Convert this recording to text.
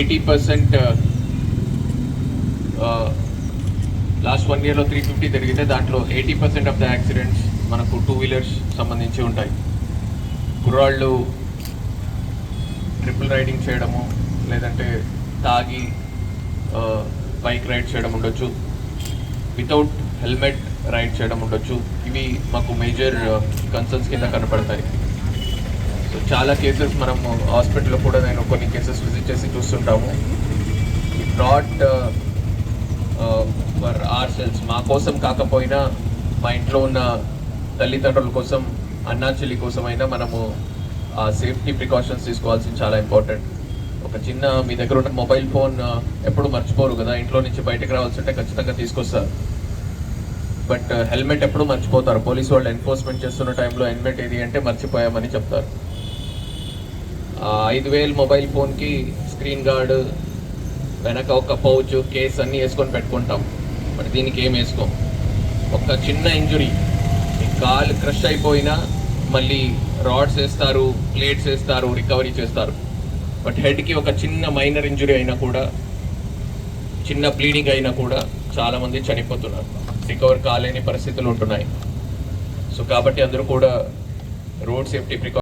80% last 1 yearలో 350 జరిగితే దాంట్లో 80% of the accidents మనకు 2 వీలర్స్ సంబంధించి ఉంటాయి. కుర్రాళ్ళు ట్రిపుల్ రైడింగ్ చేయడము, లేదంటే తాగి బైక్ రైడ్ చేయడం ఉండొచ్చు, వితౌట్ హెల్మెట్ రైడ్ చేయడం ఉండొచ్చు. ఇవి మాకు మేజర్ కన్సర్న్స్ కింద కనపడతాయి. సో చాలా కేసెస్ మనము హాస్పిటల్లో కూడా నేను కొన్ని కేసెస్ విజిట్ చేసి చూస్తుంటాము. నాట్ ఫర్ ఆర్ సెల్స్, మా కోసం కాకపోయినా మా ఇంట్లో ఉన్న తల్లిదండ్రుల కోసం, అన్నా చెల్లి కోసమైనా మనము ఆ సేఫ్టీ ప్రికాషన్స్ తీసుకోవాల్సింది చాలా ఇంపార్టెంట్. ఒక చిన్న మీ దగ్గర ఉన్న మొబైల్ ఫోన్ ఎప్పుడు మర్చిపోరు కదా, ఇంట్లో నుంచి బయటకు రావాల్సి ఉంటే ఖచ్చితంగా తీసుకొస్తారు. బట్ హెల్మెట్ ఎప్పుడు మర్చిపోతారు. పోలీసు వాళ్ళు ఎన్ఫోర్స్మెంట్ చేస్తున్న టైంలో హెల్మెట్ ఏది అంటే మర్చిపోయామని చెప్తారు. 5,000 మొబైల్ ఫోన్కి స్క్రీన్ గార్డ్, వెనక ఒక పౌచ్, కేస్ అన్నీ వేసుకొని పెట్టుకుంటాం. బట్ దీనికి ఏం వేసుకోం. ఒక చిన్న ఇంజురీ, కాలు క్రష్ అయిపోయినా మళ్ళీ రాడ్స్ వేస్తారు, ప్లేట్స్ వేస్తారు, రికవరీ చేస్తారు. బట్ హెడ్కి ఒక చిన్న మైనర్ ఇంజురీ అయినా కూడా, చిన్న బ్లీడింగ్ అయినా కూడా చాలామంది చనిపోతున్నారు, రికవర్ కాలేని పరిస్థితులు ఉంటున్నాయి. సో కాబట్టి అందరూ కూడా రోడ్ సేఫ్టీ ప్రికాషన్